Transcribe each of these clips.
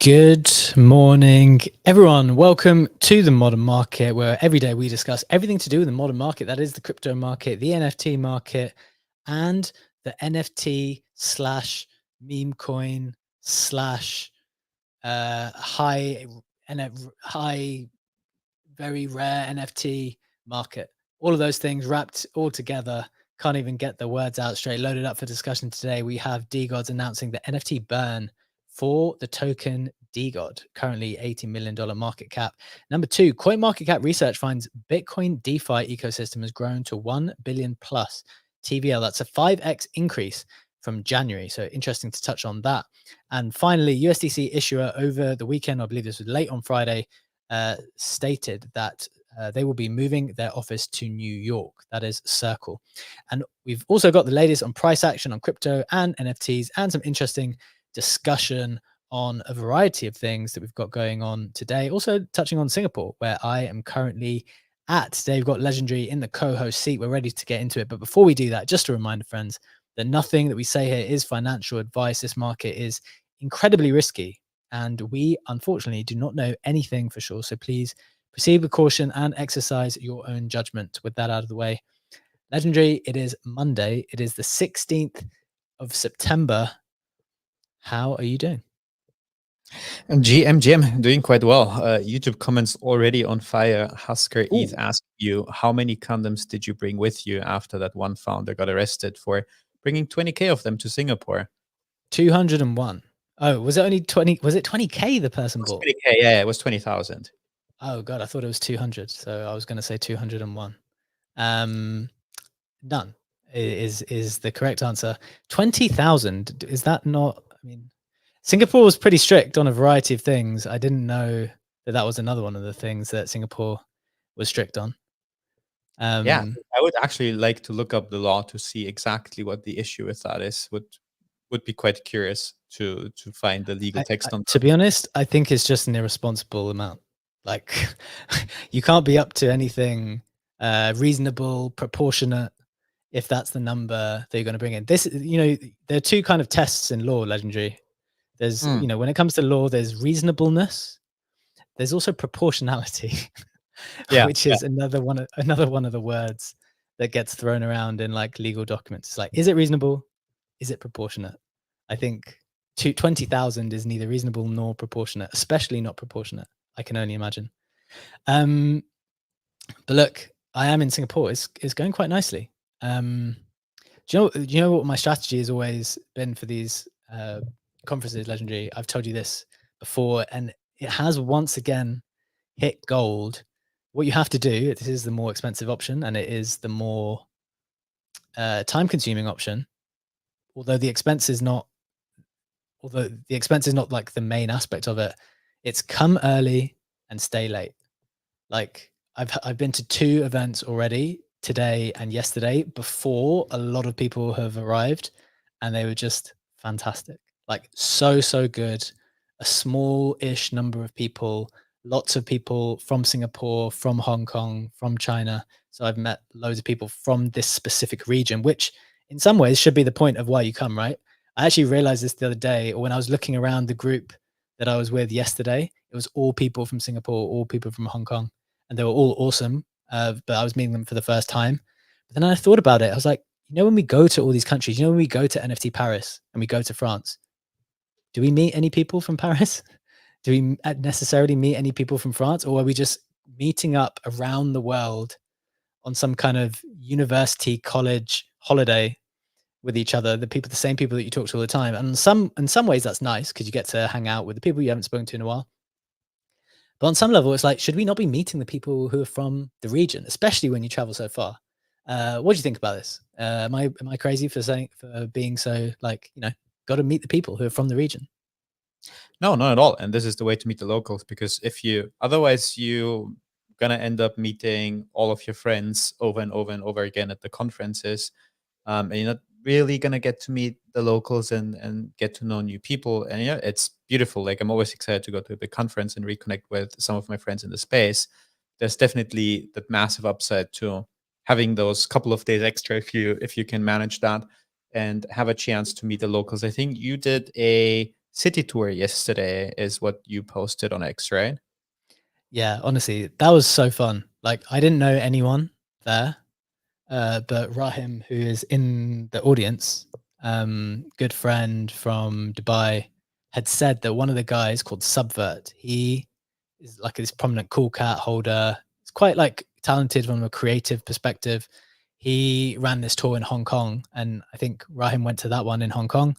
Good morning, everyone. Welcome to the Modern Market, where every day we discuss everything to do with the modern market. That is the crypto market, the NFT market, and the NFT slash meme coin slash high, very rare NFT market. All of those things wrapped all together. Can't even get the words out straight. Loaded up for discussion today. We have DeGods announcing the NFT burn for the token DeGod, currently $80 million market cap. Number two, CoinMarketCap research finds Bitcoin DeFi ecosystem has grown to 1 billion plus TVL. That's a 5x increase from January. So interesting to touch on that. And finally, USDC issuer over the weekend, I believe this was late on Friday, stated that they will be moving their office to New York. That is Circle. And we've also got the latest on price action on crypto and NFTs and some interesting discussion on a variety of things that we've got going on today. Also touching on Singapore, where I am currently at. Today we've got Legendary in the co-host seat. We're ready to get into it. But before we do that, just a reminder, friends, that nothing that we say here is financial advice. This market is incredibly risky, and we unfortunately do not know anything for sure. So please proceed with caution and exercise your own judgment. With that out of the way, Legendary, it is Monday. It is the 16th of September. How are you doing? GM, doing quite well. YouTube comments already on fire. Husker ETH asked you, how many condoms did you bring with you after that one founder got arrested for bringing 20K of them to Singapore? 201. Oh, was it only 20? Was it 20K the person bought? 20K, yeah, it was 20,000. Oh God, I thought it was 200. So I was going to say 201. None is the correct answer. 20,000. Is that not? I mean, Singapore was pretty strict on a variety of things. I didn't know that was another one of the things that Singapore was strict on. Yeah, I would actually like to look up the law to see exactly what the issue with that is. Would be quite curious to find the legal text on that. To be honest, I think it's just an irresponsible amount. Like, you can't be up to anything reasonable, proportionate, if that's the number that you're going to bring in. This, there are two kind of tests in law, Legendary. There's, when it comes to law, there's reasonableness. There's also proportionality, which is another one of the words that gets thrown around in like legal documents. It's like, is it reasonable? Is it proportionate? I think 20,000 is neither reasonable nor proportionate, especially not proportionate. I can only imagine. But look, I am in Singapore. It's going quite nicely. Do you know what my strategy has always been for these conferences, Legendary? I've told you this before, and it has once again hit gold. What you have to do, this is the more expensive option, and it is the more time-consuming option. Although the expense is not like the main aspect of it, it's come early and stay late. Like I've been to 2 events already, today and yesterday, before a lot of people have arrived, and they were just fantastic. Like so good. A small-ish number of people, lots of people from Singapore, from Hong Kong, from China. So I've met loads of people from this specific region, which in some ways should be the point of why you come, right? I actually realized this the other day, or when I was looking around the group that I was with yesterday, it was all people from Singapore, all people from Hong Kong, and they were all awesome. But I was meeting them for the first time. But then I thought about it. I was like, when we go to all these countries, when we go to NFT Paris and we go to France, do we meet any people from Paris? Do we necessarily meet any people from France? Or are we just meeting up around the world on some kind of university, college holiday with each other, the same people that you talk to all the time? And in some ways that's nice because you get to hang out with the people you haven't spoken to in a while. But on some level, it's like, should we not be meeting the people who are from the region, especially when you travel so far? What do you think about this? Am I crazy for being so like, got to meet the people who are from the region? No, not at all. And this is the way to meet the locals, because otherwise you're gonna end up meeting all of your friends over and over and over again at the conferences, and you're not really gonna get to meet the locals and get to know new people. And it's beautiful. Like, I'm always excited to go to a big conference and reconnect with some of my friends in the space. There's definitely that massive upside to having those couple of days extra if you can manage that and have a chance to meet the locals. I think you did a city tour yesterday is what you posted on X, right? Yeah, honestly, that was so fun. Like, I didn't know anyone there, but Rahim, who is in the audience, good friend from Dubai, had said that one of the guys called Subvert, he is like this prominent cool cat holder. It's quite like talented from a creative perspective. He ran this tour in Hong Kong, and I think Rahim went to that one in Hong Kong.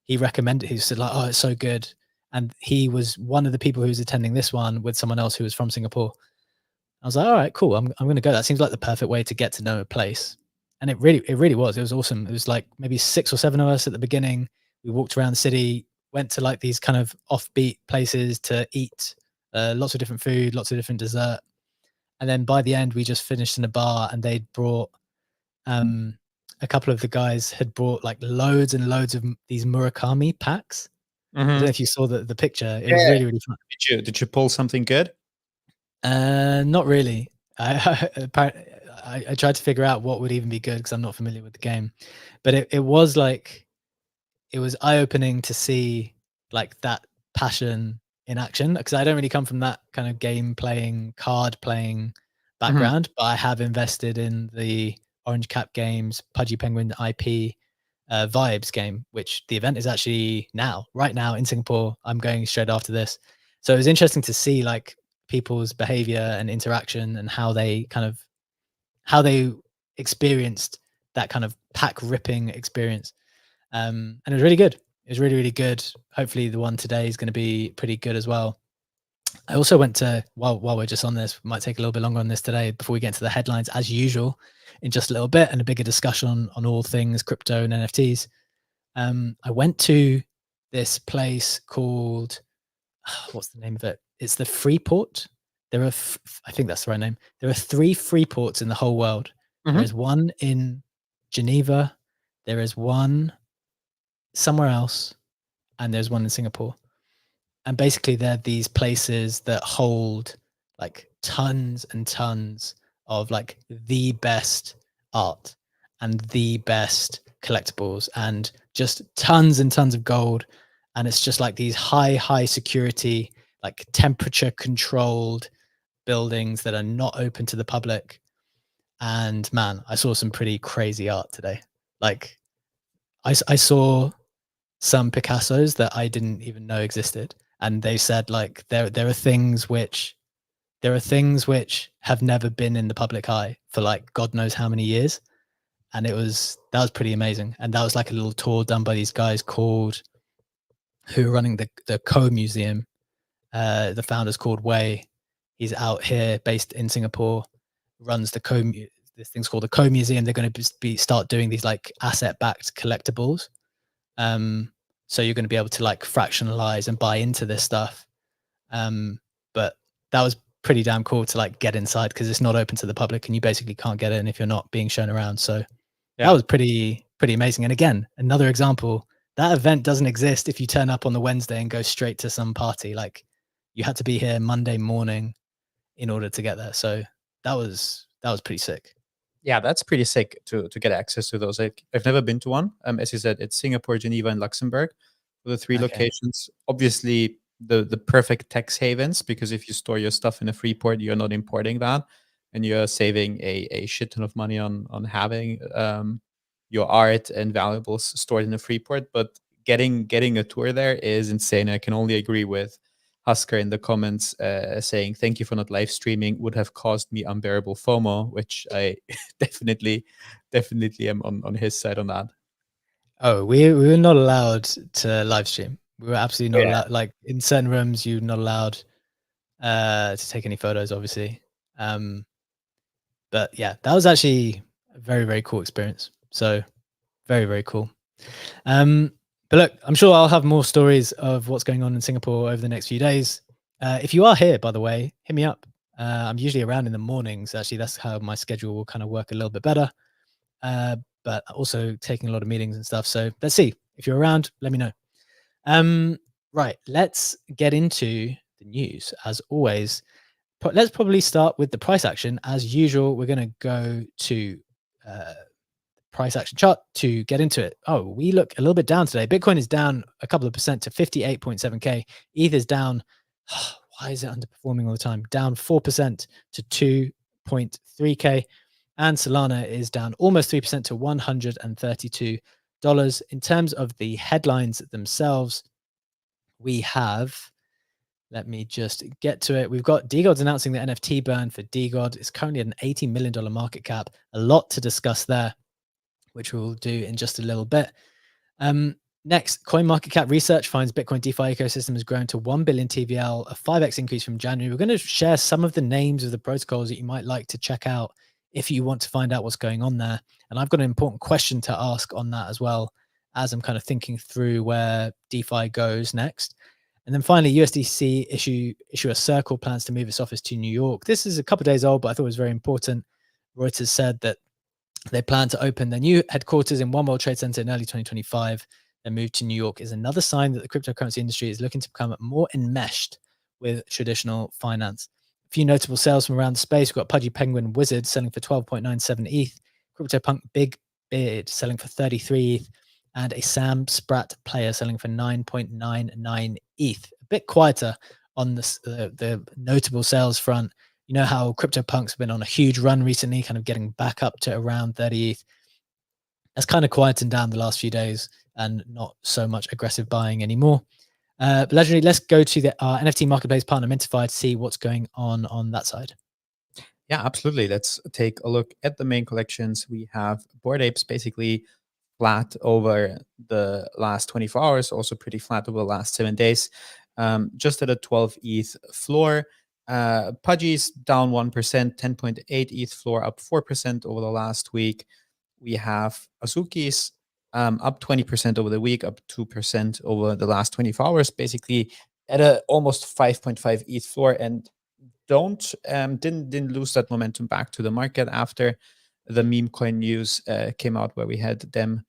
He recommended. He said like, "Oh, it's so good," and he was one of the people who was attending this one with someone else who was from Singapore. I was like, all right, cool. I'm going to go. That seems like the perfect way to get to know a place. And it really was. It was awesome. It was like maybe 6 or 7 of us at the beginning. We walked around the city, went to like these kind of offbeat places to eat, lots of different food, lots of different dessert. And then by the end, we just finished in a bar, and they'd brought, a couple of the guys had brought like loads and loads of these Murakami packs. I don't know if you saw the picture. It was Yeah. really fun. Did you pull something good? Not really. I tried to figure out what would even be good because I'm not familiar with the game, but it was like it was eye-opening to see like that passion in action, because I don't really come from that kind of game playing, card playing background, but I have invested in the Orange Cap Games, Pudgy Penguin IP vibes game, which the event is actually right now in Singapore. I'm going straight after this. So it was interesting to see like people's behavior and interaction and how they experienced that kind of pack ripping experience. And it was really good. It was really good. Hopefully the one today is going to be pretty good as well. I also went to, while we're just on this, we might take a little bit longer on this today before we get into the headlines as usual in just a little bit, and a bigger discussion on all things crypto and NFTs. I went to this place called, what's the name of it? It's the Freeport. There are, I think that's the right name. There are 3 Freeports in the whole world. There is one in Geneva, there is one somewhere else, and there's one in Singapore. And basically, they're these places that hold like tons and tons of like the best art and the best collectibles and just tons and tons of gold. And it's just like these high security, like temperature controlled buildings that are not open to the public. And man, I saw some pretty crazy art today. Like I saw some Picassos that I didn't even know existed, and they said like there are things which have never been in the public eye for like God knows how many years, and that was pretty amazing. And that was like a little tour done by these guys called, who are running the Co Museum. The founder's called Wei. He's out here, based in Singapore, runs this thing's called the Co Museum. They're going to start doing these like asset backed collectibles. So you're going to be able to like fractionalize and buy into this stuff. But that was pretty damn cool to like get inside, because it's not open to the public and you basically can't get in if you're not being shown around. So that was pretty amazing. And again, another example, that event doesn't exist if you turn up on the Wednesday and go straight to some party. Like, you had to be here Monday morning in order to get there. So that was pretty sick. Yeah, that's pretty sick to get access to those. Like, I've never been to one. As you said, it's Singapore, Geneva, and Luxembourg, the 3 Okay. locations. Obviously, the perfect tax havens, because if you store your stuff in a free port, you're not importing that, and you're saving a shit ton of money on having your art and valuables stored in a free port. But getting a tour there is insane. I can only agree with Husker in the comments saying, "Thank you for not live streaming. Would have caused me unbearable FOMO," which I definitely am on his side on that. Oh, we were not allowed to live stream. We were absolutely not Yeah. allowed. Like, in certain rooms, you're not allowed to take any photos, obviously. But yeah, that was actually a very cool experience. So very cool. But look, I'm sure I'll have more stories of what's going on in Singapore over the next few days. If you are here, by the way, hit me up. I'm usually around in the mornings. Actually, that's how my schedule will kind of work a little bit better. But also taking a lot of meetings and stuff. So let's see. If you're around, let me know. Right, let's get into the news. As always, let's probably start with the price action. As usual, we're going to go to price action chart to get into it. Oh, we look a little bit down today. Bitcoin is down a couple of percent to 58.7K. ETH is down. Why is it underperforming all the time? Down 4% to 2.3K. And Solana is down almost 3% to $132. In terms of the headlines themselves, we have, let me just get to it. We've got DeGods announcing the NFT burn for DeGod. It's currently at an $80 million market cap. A lot to discuss there, which we'll do in just a little bit. Next, CoinMarketCap research finds Bitcoin DeFi ecosystem has grown to 1 billion TVL, a 5x increase from January. We're going to share some of the names of the protocols that you might like to check out if you want to find out what's going on there. And I've got an important question to ask on that as well, as I'm kind of thinking through where DeFi goes next. And then finally, USDC issuer Circle plans to move its office to New York. This is a couple of days old, but I thought it was very important. Reuters said that they plan to open their new headquarters in One World Trade Center in early 2025. Their move to New York is another sign that the cryptocurrency industry is looking to become more enmeshed with traditional finance. A few notable sales from around the space. We've got Pudgy Penguin Wizard selling for 12.97 ETH, CryptoPunk Big Beard selling for 33 ETH, and a Sam Spratt player selling for 9.99 ETH. A bit quieter on the notable sales front. You know how CryptoPunk's been on a huge run recently, kind of getting back up to around 30 ETH. That's kind of quietened down the last few days and not so much aggressive buying anymore. But Legendary, let's go to our NFT marketplace partner Mintify to see what's going on that side. Yeah, absolutely. Let's take a look at the main collections. We have Bored Apes basically flat over the last 24 hours, also pretty flat over the last 7 days, just at a 12 ETH floor. Pudgy's down 1%, 10.8 ETH floor, up 4% over the last week. We have Azuki's up 20% over the week, up 2% over the last 24 hours, basically at a almost 5.5 ETH floor, and didn't lose that momentum back to the market after the meme coin news came out, where we had them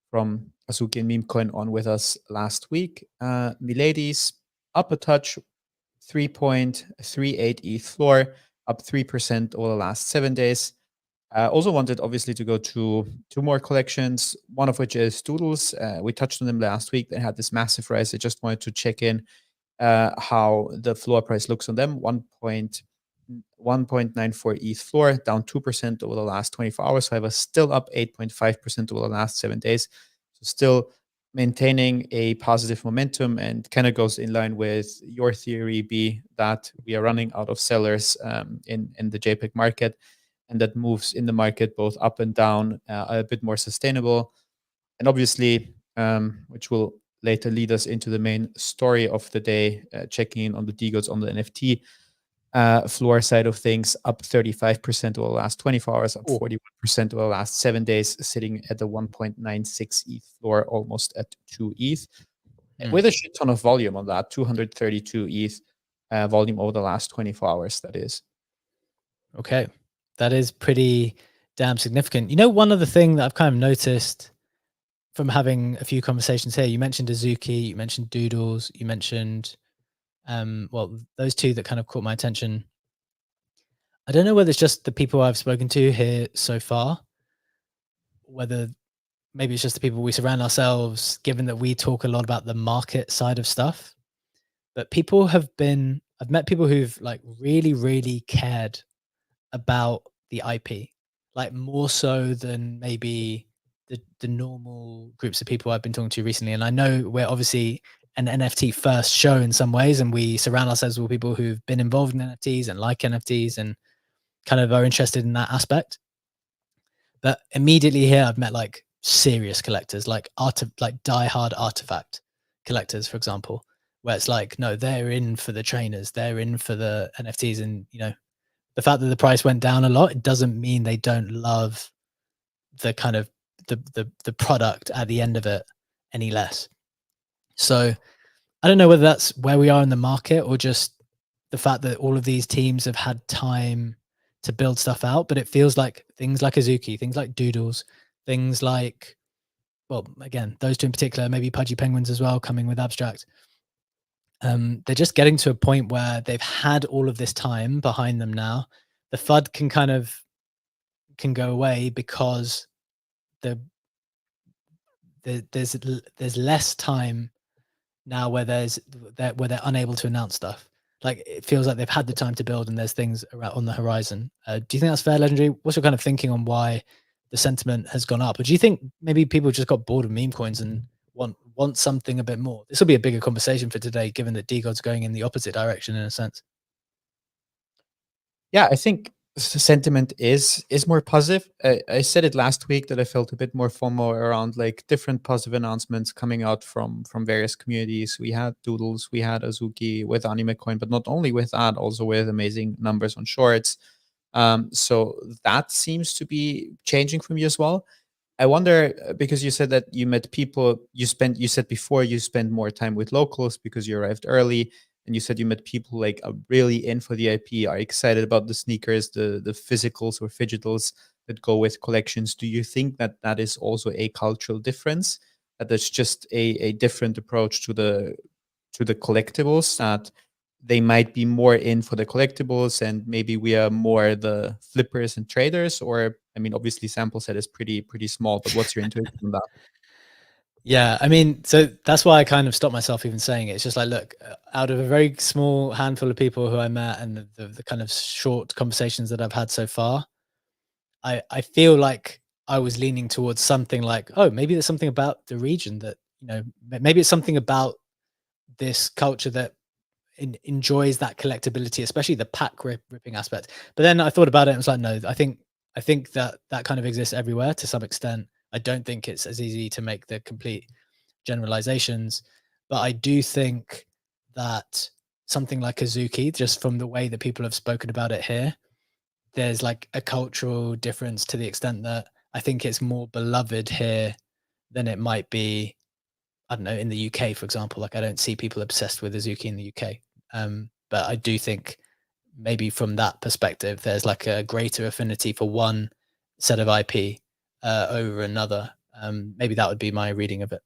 from Azuki and meme coin on with us last week. Milady's up a touch, 3.38 ETH floor, up 3% over the last 7 days. Also wanted obviously to go to two more collections, one of which is Doodles. We touched on them last week. They had this massive rise. I just wanted to check in how the floor price looks on them. 1.94 ETH floor, down 2% over the last 24 hours. However, still up 8.5% over the last 7 days. So still maintaining a positive momentum, and kind of goes in line with your theory, B, that we are running out of sellers in the JPEG market, and that moves in the market both up and down are a bit more sustainable. And obviously, which will later lead us into the main story of the day, checking in on the DeGods on the NFT floor side of things, up 35% over the last 24 hours, up 41% over the last 7 days, sitting at the 1.96 ETH floor, almost at 2 ETH, with a shit ton of volume on that, 232 ETH volume over the last 24 hours, that is. Okay. That is pretty damn significant. You know, one other thing that I've kind of noticed from having a few conversations here, you mentioned Azuki, you mentioned Doodles, you mentioned, well, those two that kind of caught my attention. I don't know whether it's just the people I've spoken to here so far, whether maybe it's just the people we surround ourselves, given that we talk a lot about the market side of stuff. But I've met people who've like really, really cared about the IP, like more so than maybe the normal groups of people I've been talking to recently. And I know we're obviously an NFT first show in some ways, and we surround ourselves with people who've been involved in NFTs and like NFTs and kind of are interested in that aspect. But immediately here, I've met like serious collectors, like diehard artifact collectors, for example, where it's like, no, they're in for the trainers, they're in for the NFTs, and you know, the fact that the price went down a lot, it doesn't mean they don't love the kind of the product at the end of it any less. So I don't know whether that's where we are in the market or just the fact that all of these teams have had time to build stuff out, but it feels like things like Azuki, things like Doodles, things like, well, again, those two in particular, maybe Pudgy Penguins as well, coming with Abstract. They're just getting to a point where they've had all of this time behind them now. The FUD can go away because there's less time now where they're unable to announce stuff. Like it feels like they've had the time to build and there's things around on the horizon. Do you think that's fair, Legendary? What's your kind of thinking on why the sentiment has gone up? Or do you think maybe people just got bored of meme coins and want something a bit more? This will be a bigger conversation for today, given that DeGod's going in the opposite direction in a sense. Yeah, I think sentiment is more positive. I said it last week that I felt a bit more FOMO around like different positive announcements coming out from various communities. We had Doodles, we had Azuki with Anime Coin, but not only with that, also with amazing numbers on shorts. So that seems to be changing from you as well. I wonder because you said that you met people, you said before you spend more time with locals because you arrived early, and you said you met people who like are really in for the IP, are excited about the sneakers, the physicals or fidgetals that go with collections. Do you think that that is also a cultural difference? That there's just a different approach to the collectibles, that they might be more in for the collectibles and maybe we are more the flippers and traders? Or I mean, obviously sample set is pretty small, but what's your intuition on that? Yeah, I mean, so that's why I kind of stopped myself even saying it. It's just like, look, out of a very small handful of people who I met and the kind of short conversations that I've had so far, I feel like I was leaning towards something like, oh, maybe there's something about the region that, you know, maybe it's something about this culture that enjoys that collectability, especially the pack ripping aspect. But then I thought about it and was like, no, I think that that kind of exists everywhere to some extent. I don't think it's as easy to make the complete generalizations, but I do think that something like Azuki, just from the way that people have spoken about it here, there's like a cultural difference to the extent that I think it's more beloved here than it might be, I don't know, in the UK, for example. Like I don't see people obsessed with Azuki in the UK. But I do think maybe from that perspective, there's like a greater affinity for one set of IP over another. Maybe that would be my reading of it.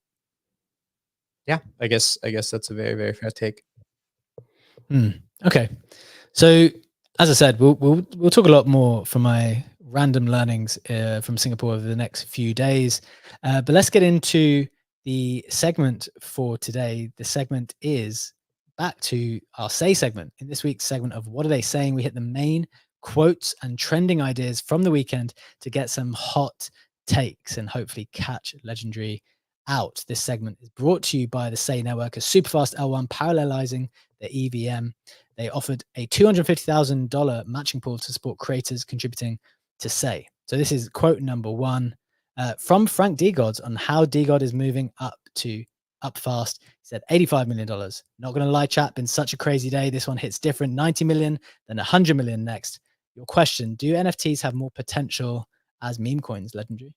Yeah, I guess that's a very fair take. Okay, so as I said, we'll talk a lot more from my random learnings from Singapore over the next few days. But let's get into the segment for today. The segment is back to our Say segment. In this week's segment of What Are They Saying, we hit the main quotes and trending ideas from the weekend to get some hot takes and hopefully catch Legendary out. This segment is brought to you by the Say Network, a superfast L1 parallelizing the EVM. They offered a $250,000 matching pool to support creators contributing to Say. So this is quote number one from Frank DeGods on how DeGod is moving up fast. He said $85 million. Not going to lie, chat, been such a crazy day. This one hits different, 90 million, then 100 million next. Your question, do NFTs have more potential as meme coins, Legendary?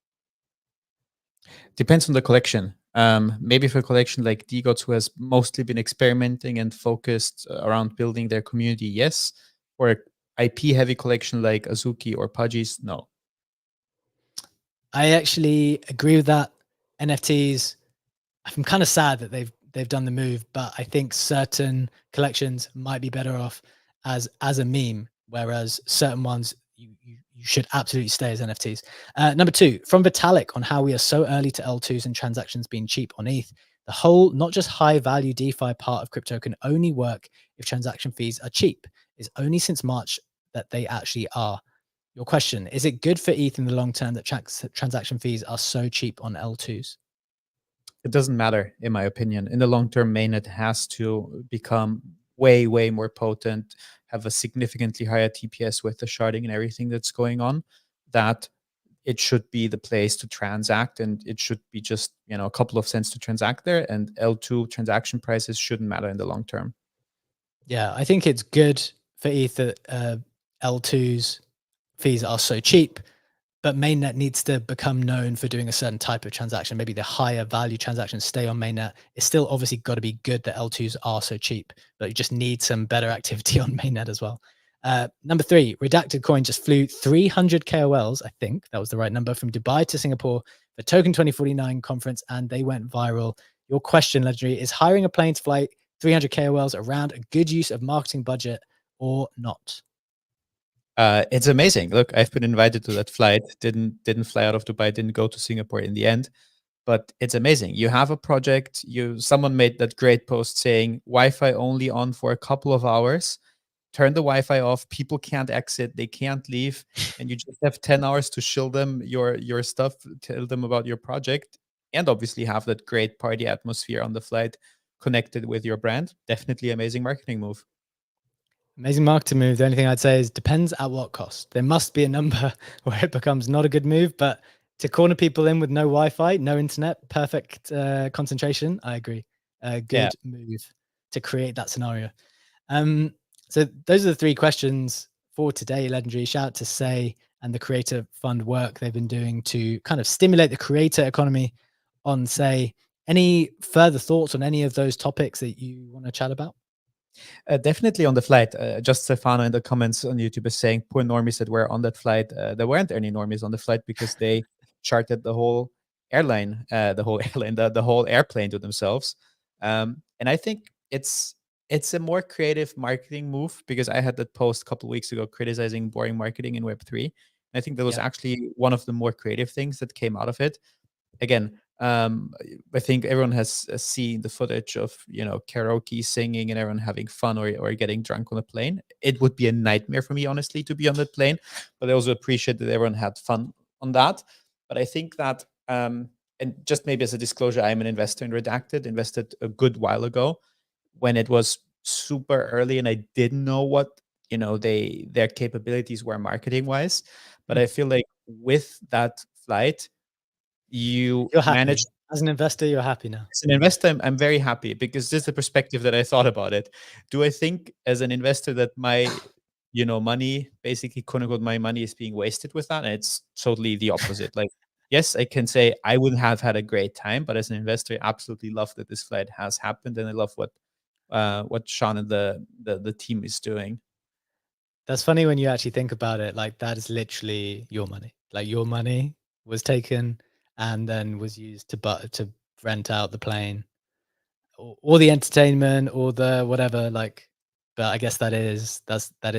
Depends on the collection. Maybe for a collection like DeGods, who has mostly been experimenting and focused around building their community, yes. For an IP heavy collection like Azuki or Pudgies, no. I actually agree with that. NFTs, I'm kind of sad that they've done the move, but I think certain collections might be better off as a meme, whereas certain ones you should absolutely stay as NFTs. Number two, from Vitalik on how we are so early to L2s and transactions being cheap on ETH. The whole not just high value DeFi part of crypto can only work if transaction fees are cheap. It's only since March that they actually are. Your question, is it good for ETH in the long term that transaction fees are so cheap on L2s? It doesn't matter, in my opinion. In the long term, mainnet has to become way more potent, have a significantly higher TPS with the sharding and everything that's going on, that it should be the place to transact, and it should be just, you know, a couple of cents to transact there, and L2 transaction prices shouldn't matter in the long term. Yeah, I think it's good for ETH that L2s fees are so cheap, but mainnet needs to become known for doing a certain type of transaction. Maybe the higher value transactions stay on mainnet. It's still obviously got to be good that L2s are so cheap, but you just need some better activity on mainnet as well. Number three, Redacted coin just flew 300 KOLs. I think that was the right number, from Dubai to Singapore for Token 2049 conference, and they went viral. Your question, Legendary, is hiring a plane to fly 300 KOLs around a good use of marketing budget or not? It's amazing. Look, I've been invited to that flight. Didn't fly out of Dubai. Didn't go to Singapore in the end. But it's amazing. You have a project. Someone made that great post saying Wi-Fi only on for a couple of hours. Turn the Wi-Fi off. People can't exit. They can't leave, and you just have 10 hours to show them your stuff. Tell them about your project, and obviously have that great party atmosphere on the flight connected with your brand. Definitely amazing marketing move. Amazing marketing move. The only thing I'd say is depends at what cost. There must be a number where it becomes not a good move, but to corner people in with no Wi-Fi, no internet, perfect concentration, I agree. A Yeah. good move to create that scenario. Um, so those are the three questions for today, Legendary. Shout out to Say and the Creator Fund work they've been doing to kind of stimulate the creator economy on Say. Any further thoughts on any of those topics that you want to chat about? Definitely on the flight. Just Stefano in the comments on YouTube is saying poor normies that were on that flight. There weren't any normies on the flight because they chartered the whole airline, the whole airplane to themselves. And I think it's a more creative marketing move because I had that post a couple of weeks ago criticizing boring marketing in Web3. And I think that was Yeah. actually one of the more creative things that came out of it. Again, I think everyone has seen the footage of karaoke singing and everyone having fun or getting drunk on a plane. It would be a nightmare for me, honestly, to be on that plane. But I also appreciate that everyone had fun on that. But I think that, and just maybe as a disclosure, I'm an investor in Redacted. Invested a good while ago when it was super early, and I didn't know what their capabilities were marketing wise. But Mm. I feel like with that flight you You're happy. manage. As an investor, you're happy now. As an investor, I'm very happy because this is the perspective that I thought about it. Do I think as an investor that my money, basically, quote unquote, my money is being wasted with that? And it's totally the opposite. Like, yes, I can say I would have had a great time, but as an investor, I absolutely love that this flight has happened, and I love what Sean and the team is doing. That's funny when you actually think about it. Like that is literally your money. Like your money was taken and then was used to rent out the plane or the entertainment or the whatever. Like, but I guess that is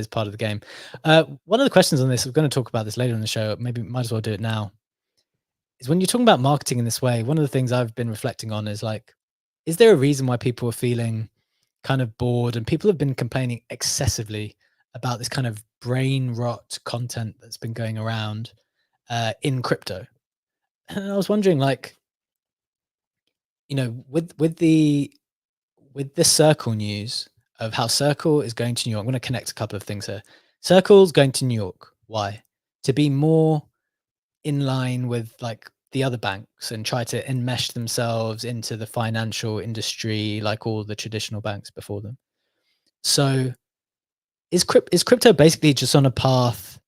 part of the game. One of the questions on this, we're going to talk about this later in the show. Maybe might as well do it now. Is when you're talking about marketing in this way, one of the things I've been reflecting on is like, is there a reason why people are feeling kind of bored and people have been complaining excessively about this kind of brain rot content that's been going around in crypto? And I was wondering, like, with this Circle news of how Circle is going to New York, I'm going to connect a couple of things here. Circle's going to New York. Why? To be more in line with like the other banks and try to enmesh themselves into the financial industry like all the traditional banks before them. So is crypto basically just on a path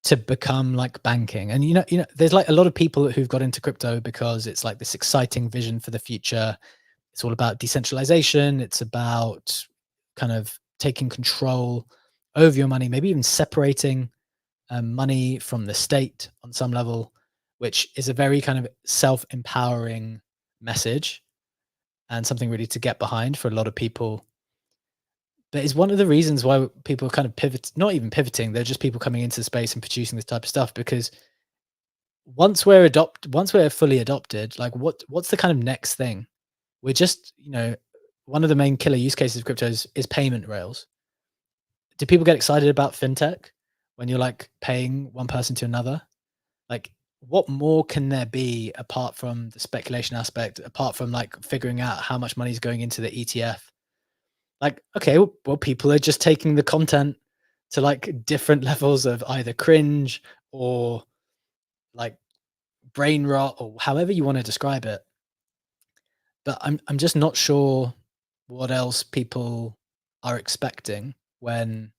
to become like banking? And there's like a lot of people who've got into crypto because it's like this exciting vision for the future. It's all about decentralization. It's about kind of taking control over your money, maybe even separating money from the state on some level, which is a very kind of self-empowering message and something really to get behind for a lot of people. But is one of the reasons why people are kind of not even pivoting, they're just people coming into the space and producing this type of stuff because once we're fully adopted, like what's the kind of next thing? We're just, one of the main killer use cases of crypto is payment rails. Do people get excited about fintech when you're like paying one person to another? Like, what more can there be apart from the speculation aspect, apart from like figuring out how much money is going into the ETF? Like, okay, well, people are just taking the content to like different levels of either cringe or like brain rot or however you want to describe it. But I'm just not sure what else people are expecting when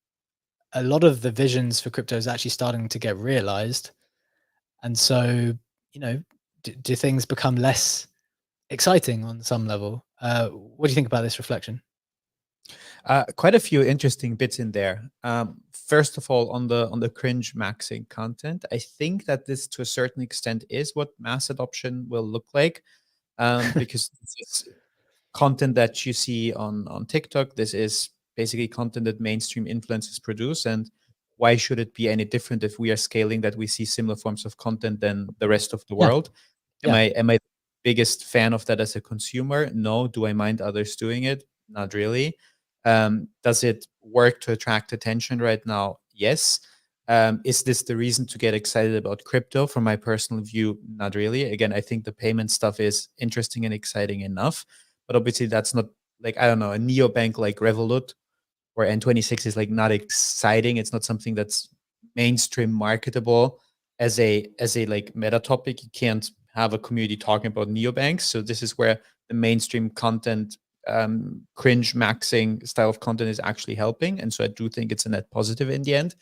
a lot of the visions for crypto is actually starting to get realized. And so, do things become less exciting on some level? What do you think about this reflection? Quite a few interesting bits in there. First of all, on the cringe maxing content, I think that this, to a certain extent, is what mass adoption will look like, because this is content that you see on TikTok. This is basically content that mainstream influencers produce, and why should it be any different if we are scaling that we see similar forms of content than the rest of the Yeah. world? Yeah. Am I the biggest fan of that as a consumer? No. Do I mind others doing it? Not really. Does it work to attract attention right now? Yes. Is this the reason to get excited about crypto? From my personal view, not really. Again, I think the payment stuff is interesting and exciting enough, but obviously that's not like, I don't know, a neobank like Revolut or N26 is like not exciting. It's not something that's mainstream marketable as a like meta topic. You can't have a community talking about neobanks. So this is where the mainstream content, cringe maxing style of content is actually helping. And so I do think it's a net positive in the end.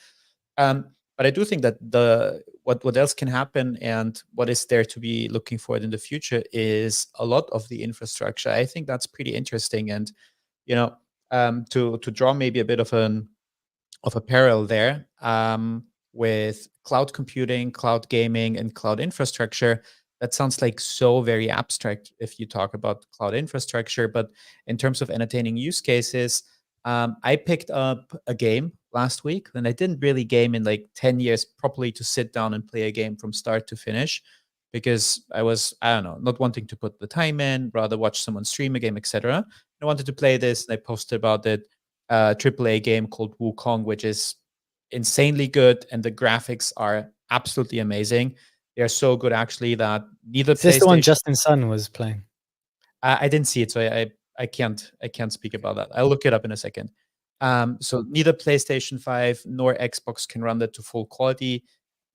But I do think that what else can happen and what is there to be looking forward in the future is a lot of the infrastructure. I think that's pretty interesting. And to draw maybe a bit of a parallel there, with cloud computing, cloud gaming, and cloud infrastructure. That sounds like so very abstract if you talk about cloud infrastructure, but in terms of entertaining use cases, I picked up a game last week, and I didn't really game in like 10 years properly to sit down and play a game from start to finish, because I don't know, not wanting to put the time in, rather watch someone stream a game, etc. I wanted to play this, and I posted about it. AAA game called Wukong, which is insanely good, and the graphics are absolutely amazing. They're so good, actually, that neither Is this the one PlayStation. Justin Sun was playing? I didn't see it, so I can't speak about that. I'll look it up in a second. So neither PlayStation 5 nor Xbox can run that to full quality.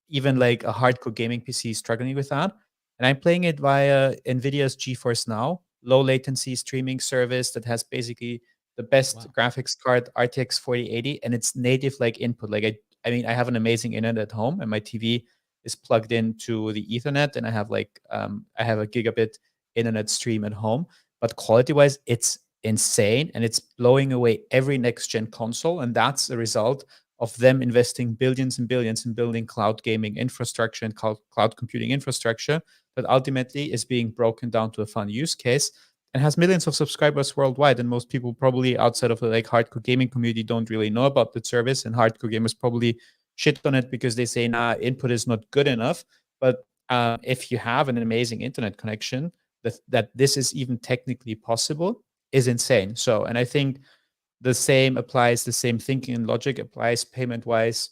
Even like a hardcore gaming PC is struggling with that. And I'm playing it via NVIDIA's GeForce Now, low latency streaming service that has basically the best graphics card, RTX 4080, and it's native like input. Like I mean, I have an amazing internet at home, and my TV is plugged into the Ethernet, and I have like I have a gigabit internet stream at home. But quality-wise, it's insane, and it's blowing away every next-gen console, and that's a result of them investing billions and billions in building cloud gaming infrastructure and cloud computing infrastructure that ultimately is being broken down to a fun use case and has millions of subscribers worldwide. And most people probably outside of the like hardcore gaming community don't really know about the service, and hardcore gamers probably shit on it because they say, nah, input is not good enough. But if you have an amazing internet connection, that this is even technically possible is insane. So, and I think the same thinking and logic applies payment wise,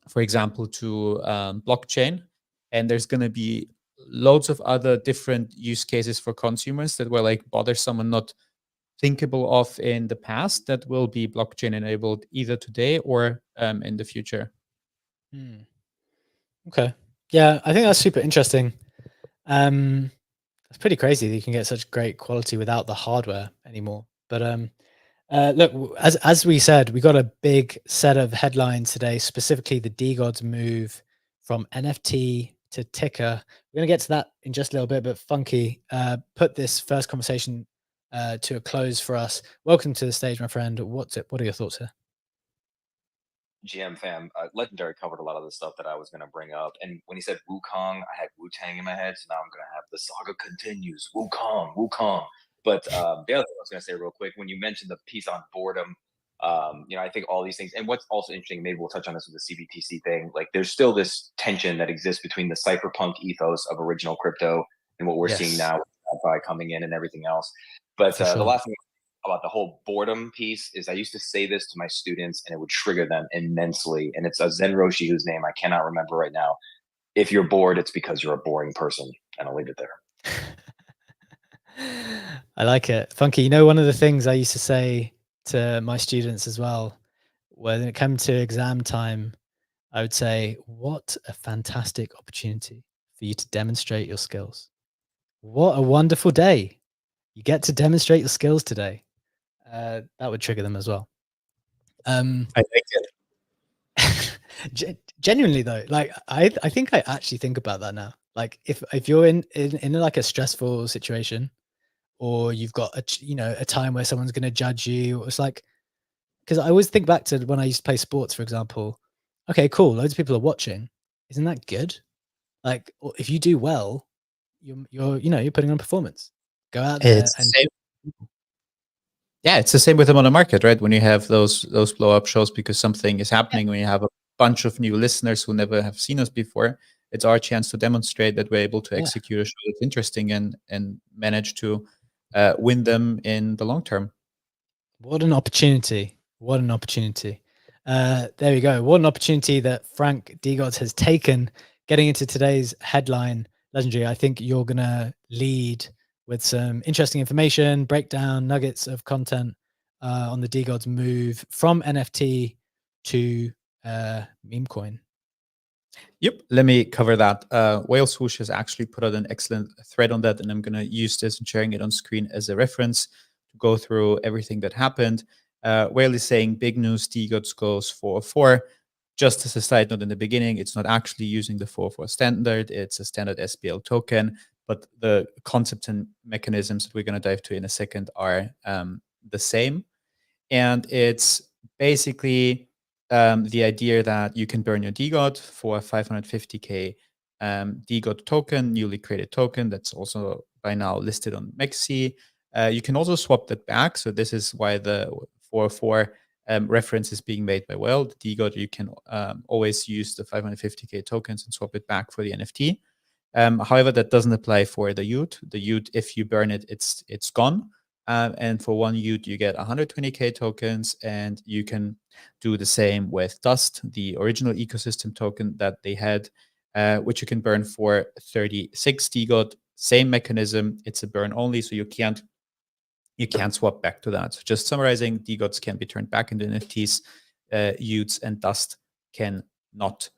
for example, to blockchain. And there's going to be loads of other different use cases for consumers that were like bothersome and not thinkable of in the past that will be blockchain enabled either today or in the future. Okay. Yeah, I think that's super interesting. It's pretty crazy that you can get such great quality without the hardware anymore. But look, as we said, we got a big set of headlines today, specifically the DeGods move from NFT to ticker. We're going to get to that in just a little bit, but Funky, put this first conversation to a close for us. Welcome to the stage, my friend. What are your thoughts here? GM fam, Legendary covered a lot of the stuff that I was going to bring up. And when he said Wukong, I had Wu-Tang in my head. So now I'm going to have the saga continues. Wukong, Wukong. But the other thing I was going to say real quick, when you mentioned the piece on boredom, I think all these things, and what's also interesting, maybe we'll touch on this with the CBTC thing, like there's still this tension that exists between the cypherpunk ethos of original crypto and what we're seeing now by coming in and everything else. But the last thing about the whole boredom piece is I used to say this to my students and it would trigger them immensely. And it's a Zen Roshi whose name I cannot remember right now. If you're bored, it's because you're a boring person. And I'll leave it there. I like it. Funky, one of the things I used to say to my students as well, when it came to exam time, I would say, what a fantastic opportunity for you to demonstrate your skills. What a wonderful day. You get to demonstrate your skills today. That would trigger them as well. I like it. Genuinely though, like I think I actually think about that now. Like if you're in like a stressful situation, or you've got a time where someone's going to judge you, it's like, because I always think back to when I used to play sports, for example. Okay, cool. Loads of people are watching. Isn't that good? Like, if you do well, you're putting on performance. Go out there and. Yeah, it's the same with them on the market, right? When you have those blow up shows because something is happening, when you have a bunch of new listeners who never have seen us before, it's our chance to demonstrate that we're able to Yeah. execute a show that's interesting and manage to win them in the long term. What an opportunity. What an opportunity. There we go. What an opportunity that Frank DeGods has taken getting into today's headline. Legendary, I think you're going to lead with some interesting information, breakdown, nuggets of content on the DeGods move from NFT to meme coin. Yep, let me cover that. Whale Swoosh has actually put out an excellent thread on that, and I'm going to use this and sharing it on screen as a reference to go through everything that happened. Whale is saying big news, DeGods goes 404. Just as a side note in the beginning, it's not actually using the 404 standard. It's a standard SBL token, but the concepts and mechanisms that we're going to dive to in a second are the same. And it's basically the idea that you can burn your DeGod for 550K DeGod token, newly created token that's also by now listed on Mexi. You can also swap that back. So this is why the 404 reference is being made by Whale. The DeGod, you can always use the 550K tokens and swap it back for the NFT. However, that doesn't apply for the UT. The UT, if you burn it, it's gone. And for one UT, you get 120K tokens, and you can do the same with Dust, the original ecosystem token that they had, which you can burn for 36 DeGod. Same mechanism. It's a burn only, so you can't swap back to that. So just summarizing, DeGods can be turned back into NFTs, UTs and Dust can not.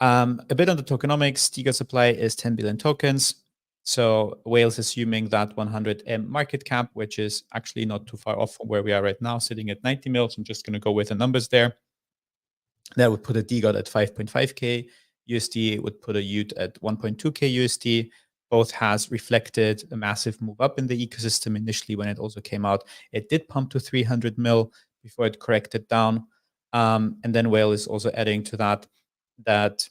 A bit on the tokenomics, DeGod supply is 10 billion tokens. So Whale's assuming that 100 M market cap, which is actually not too far off from where we are right now, sitting at 90 mil. So I'm just going to go with the numbers there. That would put a DeGod at 5.5K USD. It would put a UT at 1.2K USD. Both has reflected a massive move up in the ecosystem initially when it also came out. It did pump to 300 mil before it corrected down. And then Whale is also adding to that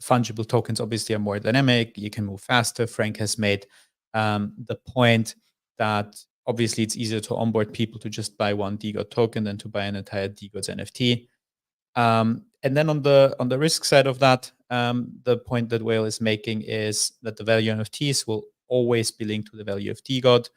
fungible tokens obviously are more dynamic. You can move faster. Frank has made the point that obviously it's easier to onboard people to just buy one DeGod token than to buy an entire DeGods NFT. And then on the risk side of that, the point that Whale is making is that the value of NFTs will always be linked to the value of DeGod,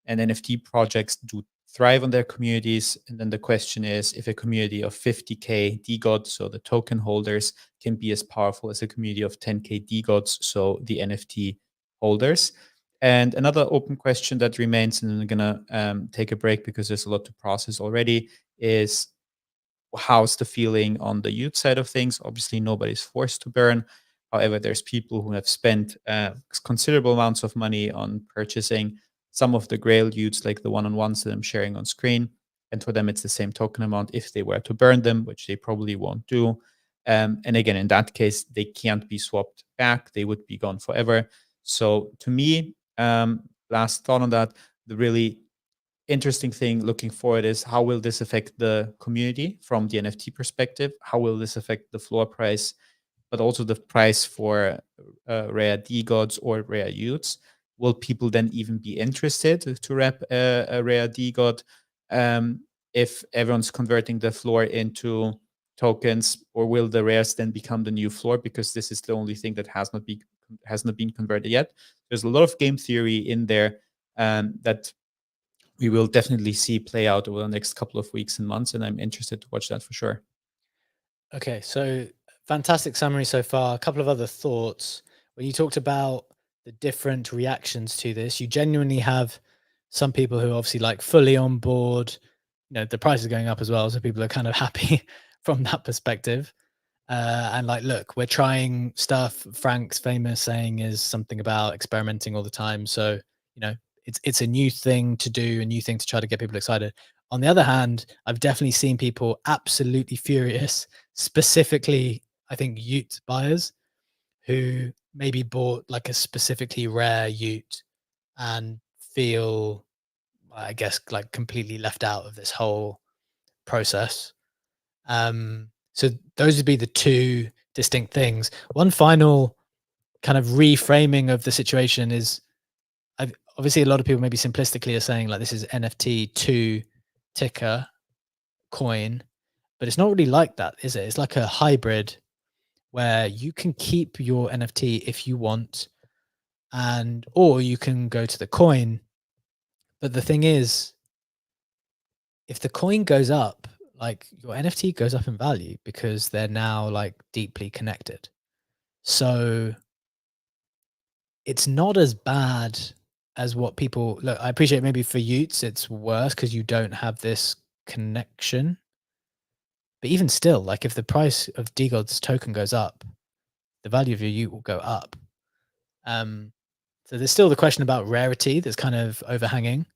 and NFT projects do thrive on their communities. And then the question is, if a community of 50K DeGod, so the token holders, can be as powerful as a community of 10K DeGods, so the NFT holders. And another open question that remains, and I'm gonna take a break because there's a lot to process already, is how's the feeling on the youth side of things? Obviously, nobody's forced to burn. However, there's people who have spent considerable amounts of money on purchasing some of the Grail youths, like the one-on-ones that I'm sharing on screen. And for them, it's the same token amount if they were to burn them, which they probably won't do. And again, in that case, they can't be swapped back. They would be gone forever. So to me, last thought on that, the really interesting thing looking forward is how will this affect the community from the NFT perspective? How will this affect the floor price, but also the price for rare DeGods or rare youths? Will people then even be interested to rep a rare DeGod if everyone's converting the floor into tokens, or will the rares then become the new floor because this is the only thing that has not been converted yet? There's a lot of game theory in there that we will definitely see play out over the next couple of weeks and months, and I'm interested to watch that for sure. Okay, so fantastic summary so far. A couple of other thoughts. When you talked about the different reactions to this, you genuinely have some people who are obviously like fully on board. You know, the price is going up as well, so people are kind of happy from that perspective. And like, look, we're trying stuff. Frank's famous saying is something about experimenting all the time. So, you know, it's a new thing to do, a new thing to try to get people excited. On the other hand, I've definitely seen people absolutely furious, specifically, I think, Ute buyers who maybe bought like a specifically rare Ute and feel, I guess, like completely left out of this whole process. So those would be the two distinct things. One final kind of reframing of the situation is, obviously a lot of people maybe simplistically are saying like this is NFT 2 ticker coin, but it's not really like that, is it? It's like a hybrid where you can keep your NFT if you want, or you can go to the coin. But the thing is, if the coin goes up, like your NFT goes up in value because they're now like deeply connected. So it's not as bad as what people look. I appreciate maybe for Utes it's worse because you don't have this connection. But even still, like if the price of DeGods token goes up, the value of your Ute will go up. So there's still the question about rarity that's kind of overhanging,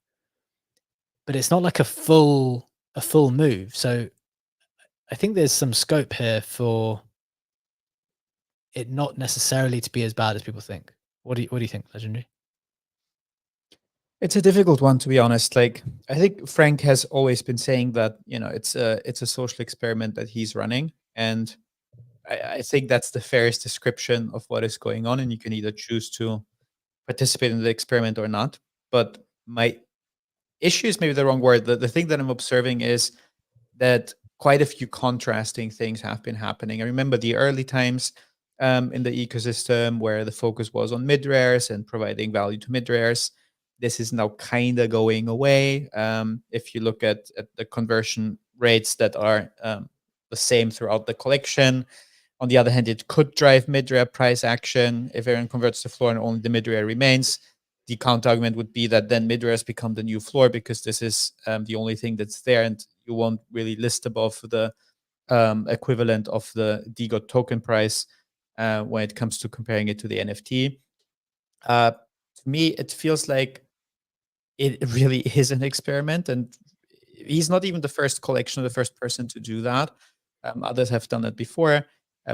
but it's not like a full move. So I think there's some scope here for it not necessarily to be as bad as people think. What do you think, Legendary? It's a difficult one, to be honest. Like, I think Frank has always been saying that, it's a social experiment that he's running. And I think that's the fairest description of what is going on. And you can either choose to participate in the experiment or not. But my issue is maybe the wrong word. The thing that I'm observing is that quite a few contrasting things have been happening. I remember the early times in the ecosystem where the focus was on mid rares and providing value to mid rares. This is now kind of going away. If you look at the conversion rates that are the same throughout the collection. On the other hand, it could drive mid-rare price action if everyone converts to floor and only the mid-rare remains. The counter argument would be that then mid-rares become the new floor because this is the only thing that's there, and you won't really list above the equivalent of the DeGod token price when it comes to comparing it to the NFT. To me, it feels like it really is an experiment, and he's not even the first collection or the first person to do that. Others have done it before.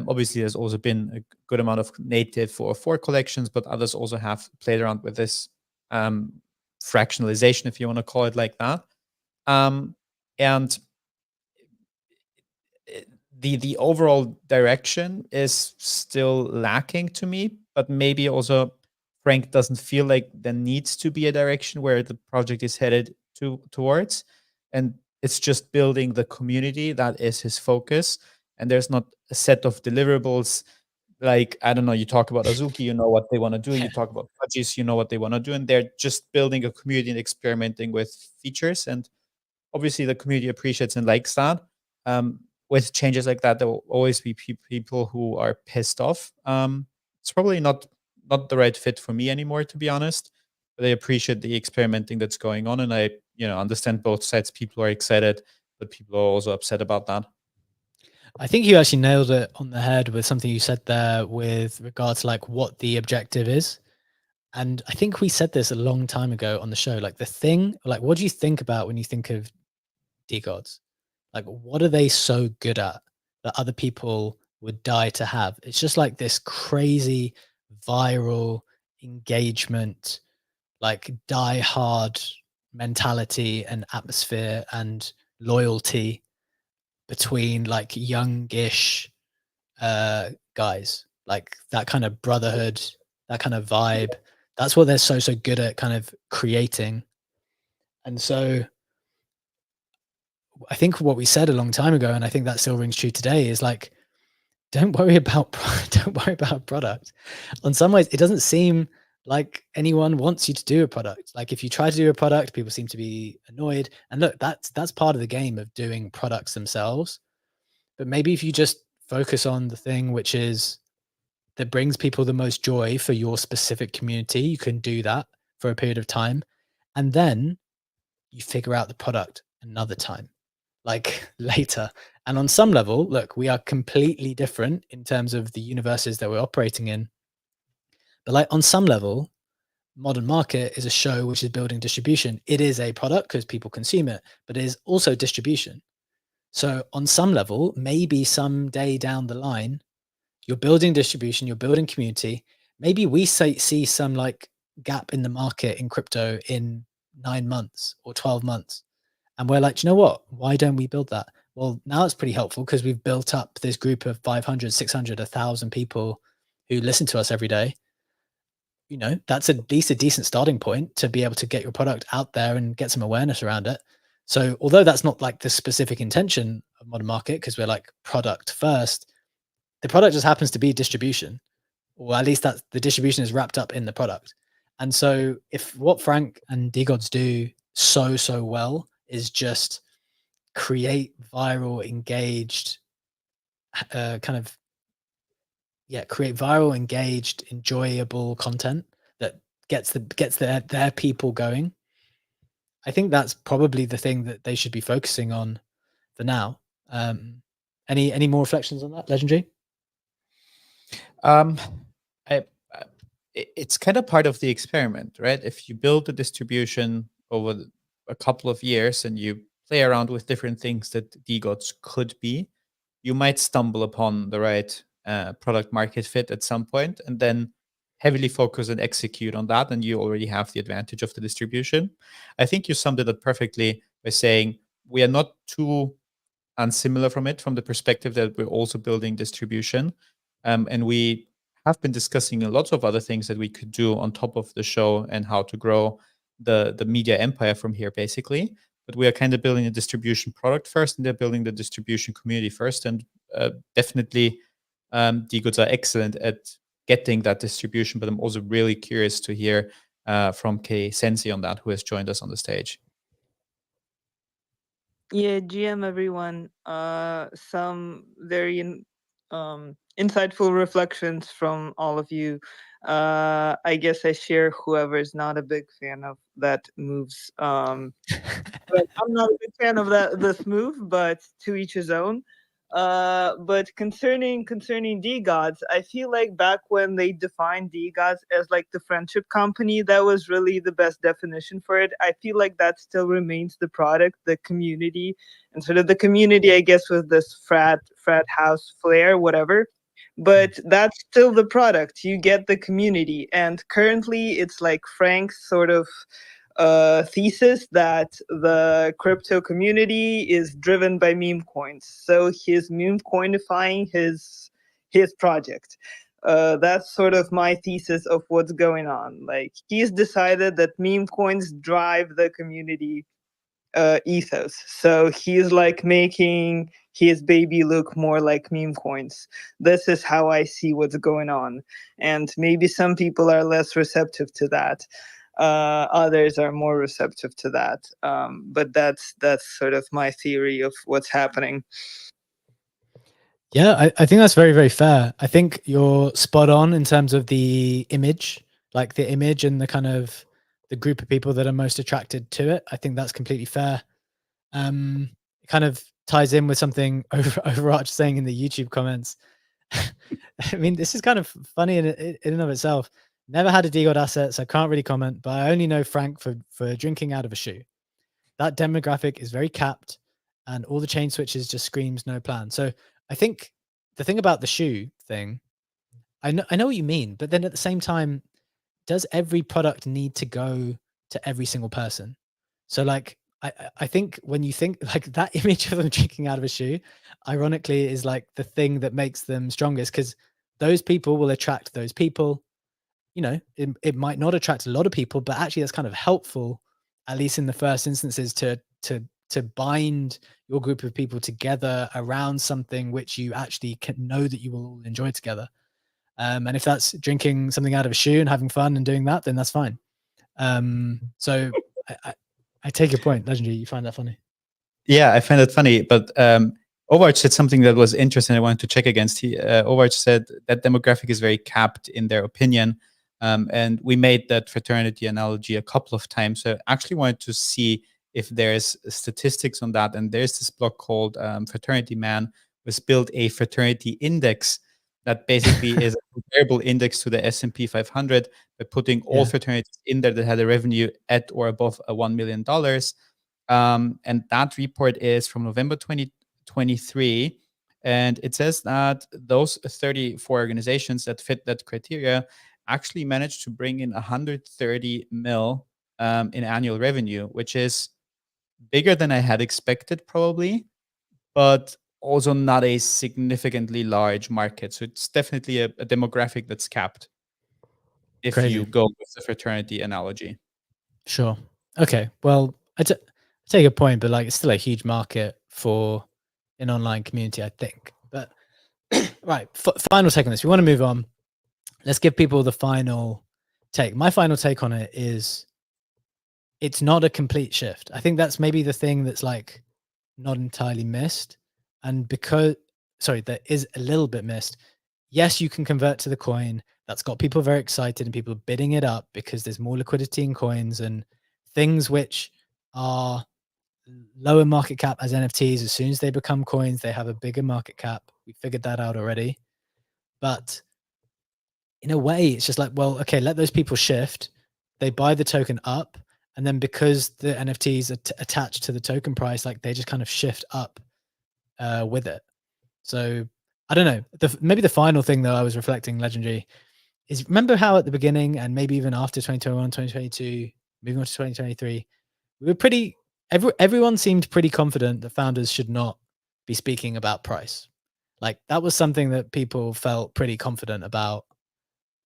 Obviously, there's also been a good amount of native 404 collections, but others also have played around with this fractionalization, if you want to call it like that. And the overall direction is still lacking to me, but maybe also Frank doesn't feel like there needs to be a direction where the project is headed towards. And it's just building the community that is his focus. And there's not a set of deliverables. Like, I don't know, you talk about Azuki, you know what they want to do. You talk about Fudgies, you know what they want to do. And they're just building a community and experimenting with features. And obviously the community appreciates and likes that. With changes like that, there will always be people who are pissed off. It's probably not the right fit for me anymore, to be honest. But I appreciate the experimenting that's going on. And I, understand both sides. People are excited, but people are also upset about that. I think you actually nailed it on the head with something you said there with regards to like what the objective is. And I think we said this a long time ago on the show. Like the thing, like what do you think about when you think of DeGods? Like what are they so good at that other people would die to have? It's just like this crazy viral engagement, like die hard mentality and atmosphere and loyalty between like youngish guys, like that kind of brotherhood, that kind of vibe. That's what they're so good at kind of creating. And so I think what we said a long time ago, and I think that still rings true today, is like, don't worry about product. On some ways, it doesn't seem like anyone wants you to do a product. Like if you try to do a product, people seem to be annoyed. And look, that's part of the game of doing products themselves. But maybe if you just focus on the thing which is that brings people the most joy for your specific community, you can do that for a period of time. And then you figure out the product another time, like later. And on some level, look, we are completely different in terms of the universes that we're operating in. But like on some level, Modern Market is a show which is building distribution. It is a product because people consume it, but it is also distribution. So on some level, maybe someday down the line, you're building distribution, you're building community. Maybe we see some like gap in the market in crypto in 9 months or 12 months. And we're like, you know what? Why don't we build that? Well, now it's pretty helpful because we've built up this group of 500, 600, 1,000 people who listen to us every day. You know, that's at least a decent starting point to be able to get your product out there and get some awareness around it. So although that's not like the specific intention of modern market, because we're like product first, the product just happens to be distribution, or at least that the distribution is wrapped up in the product. And so if what Frank and DeGods do so well is just create viral, engaged, create viral, engaged, enjoyable content that gets their people going. I think that's probably the thing that they should be focusing on for now. Any more reflections on that, Legendary? Um, I, it's kind of part of the experiment, right? If you build a distribution over a couple of years and you play around with different things that DeGods could be, you might stumble upon the right product market fit at some point, and then heavily focus and execute on that, and you already have the advantage of the distribution. I think you summed it up perfectly by saying we are not too unsimilar from it, from the perspective that we're also building distribution. And we have been discussing a lot of other things that we could do on top of the show and how to grow the media empire from here, basically. But we are kind of building a distribution product first, and they're building the distribution community first. And definitely, DeGods are excellent at getting that distribution. But I'm also really curious to hear from Kay Sensi on that, who has joined us on the stage. Yeah, GM everyone. Some very insightful reflections from all of you. I guess I share whoever's not a big fan of that moves. But I'm not a big fan of this move, but to each his own. But concerning DeGods, I feel like back when they defined DeGods as like the friendship company, that was really the best definition for it. I feel like that still remains the product, the community, and sort of the community, I guess, with this frat house flair, whatever. But that's still the product. You get the community, and currently it's like Frank's sort of thesis that the crypto community is driven by meme coins. So he's meme coinifying his project. That's sort of my thesis of what's going on. Like he's decided that meme coins drive the community ethos. So he's like making his baby look more like meme coins. This is how I see what's going on. And maybe some people are less receptive to that. Others are more receptive to that. But that's sort of my theory of what's happening. Yeah, I think that's very fair. I think you're spot on in terms of the image, like the image and the kind of the group of people that are most attracted to it. I think that's completely fair. It kind of ties in with something Overarch saying in the YouTube comments. I mean, this is kind of funny in and of itself. Never had a DeGod asset, so I can't really comment, but I only know Frank for drinking out of a shoe. That demographic is very capped, and all the chain switches just screams no plan. So I think the thing about the shoe thing, I know what you mean, but then at the same time, does every product need to go to every single person? So like I think when you think like that image of them drinking out of a shoe, ironically, is like the thing that makes them strongest, because those people will attract those people. You know, it might not attract a lot of people, but actually that's kind of helpful, at least in the first instances, to bind your group of people together around something which you actually can know that you will all enjoy together. And if that's drinking something out of a shoe and having fun and doing that, then that's fine. So I take your point, Legendary. You find that funny? Yeah, I find it funny, but Overarch said something that was interesting. I wanted to check against. Overarch said that demographic is very capped in their opinion, and we made that fraternity analogy a couple of times. So I actually wanted to see if there's statistics on that. And there's this blog called Fraternity Man, was built a fraternity index that basically is a comparable index to the S&P 500 by putting all fraternities in there that had a revenue at or above $1 million. And that report is from November 2023. And it says that those 34 organizations that fit that criteria actually managed to bring in 130 mil in annual revenue, which is bigger than I had expected, probably, but also not a significantly large market. So it's definitely a demographic that's capped if you go with the fraternity analogy. Sure. Okay. Well, I take a point, but like it's still a huge market for an online community, I think. But right, final take on this. We want to move on. Let's give people the final take. My final take on it is it's not a complete shift. I think that's maybe the thing that's like not entirely missed. And that is a little bit missed. Yes, you can convert to the coin. That's got people very excited and people bidding it up because there's more liquidity in coins and things which are lower market cap as NFTs. As soon as they become coins, they have a bigger market cap. We figured that out already. But in a way, it's just like, well, okay, let those people shift. They buy the token up. And then because the NFTs are attached to the token price, like they just kind of shift up with it. So I don't know. Maybe the final thing though I was reflecting, Legendary, is remember how at the beginning and maybe even after 2021, 2022, moving on to 2023, we were pretty, everyone seemed pretty confident that founders should not be speaking about price. Like that was something that people felt pretty confident about.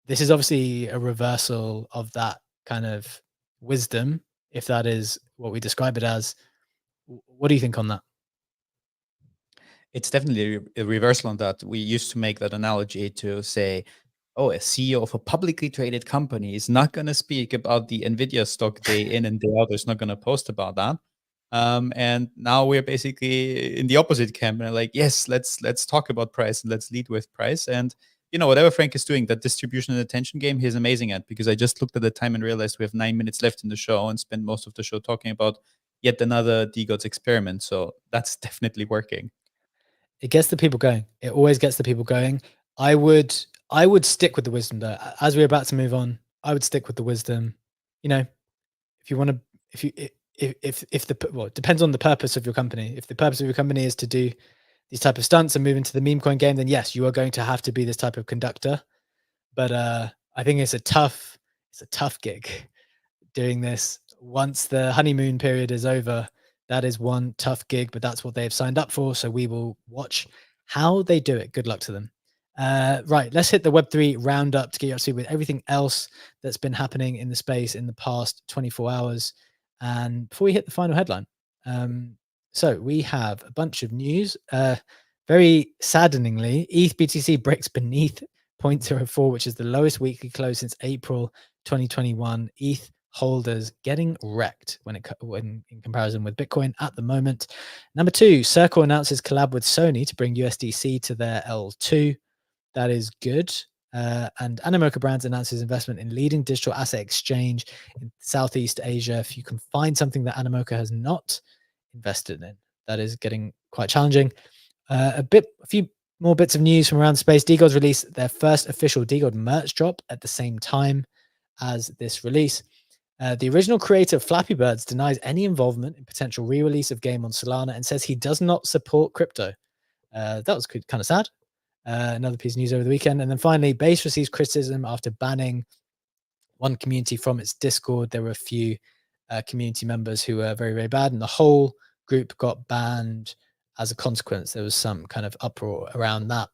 This is obviously a reversal of that kind of wisdom, if that is what we describe it as. What do you think on that? It's definitely a reversal on that. We used to make that analogy to say, oh, a CEO of a publicly traded company is not going to speak about the Nvidia stock day in and day out. Is not going to post about that. And now we're basically in the opposite camp. And like, yes, let's talk about price and let's lead with price. And whatever Frank is doing, that distribution and attention game, he's amazing at. Because I just looked at the time and realized we have 9 minutes left in the show and spent most of the show talking about yet another DeGods experiment. So that's definitely working. It gets the people going. It always gets the people going. I would stick with the wisdom though. As we're about to move on, I would stick with the wisdom. If you want to, it depends on the purpose of your company. If the purpose of your company is to do these type of stunts and move into the meme coin game, then yes, you are going to have to be this type of conductor. But I think it's a tough gig doing this. Once the honeymoon period is over, that is one tough gig, but that's what they've signed up for. So we will watch how they do it. Good luck to them. Right, let's hit the Web3 roundup to get you up to speed with everything else that's been happening in the space in the past 24 hours. And before we hit the final headline, so we have a bunch of news. Very saddeningly, ETH BTC breaks beneath 0.04, which is the lowest weekly close since April 2021. ETH holders getting wrecked when in comparison with Bitcoin at the moment. Number 2, Circle announces collab with Sony to bring USDC to their L2. That is good. And Animoca Brands announces investment in leading digital asset exchange in Southeast Asia. If you can find something that Animoca has not invested in, that is getting quite challenging. A few more bits of news from around the space. DeGods released their first official DeGod merch drop at the same time as this release. The original creator of Flappy Birds denies any involvement in potential re-release of game on Solana and says he does not support crypto. That was kind of sad. Another piece of news over the weekend. And then finally, Base receives criticism after banning one community from its Discord. There were a few community members who were very, very bad, and the whole group got banned as a consequence. There was some kind of uproar around that.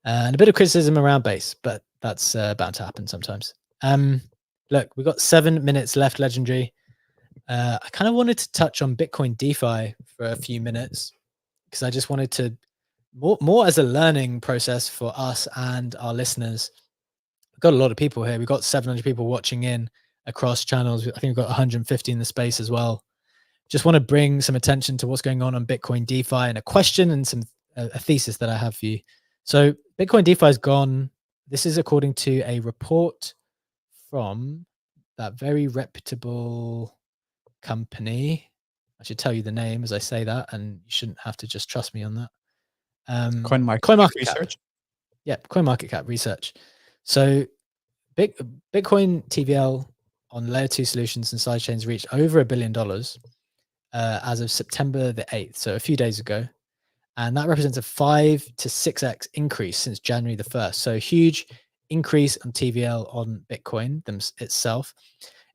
And a bit of criticism around Base, but that's bound to happen sometimes. Look, we've got 7 minutes left, Legendary. I kind of wanted to touch on Bitcoin DeFi for a few minutes because I just wanted to more as a learning process for us and our listeners. We've got a lot of people here. We've got 700 people watching in across channels. I think we've got 150 in the space as well. Just want to bring some attention to what's going on Bitcoin DeFi and a question and a thesis that I have for you. So Bitcoin DeFi is gone. This is according to a report from that very reputable company. I should tell you the name as I say that, and you shouldn't have to just trust me on that. CoinMarketCap research. Yeah, CoinMarketCap research. So Bitcoin TVL on layer 2 solutions and sidechains reached over $1 billion as of September the 8th, so a few days ago. And that represents a 5 to 6x increase since January the 1st. So a huge increase on TVL on Bitcoin itself.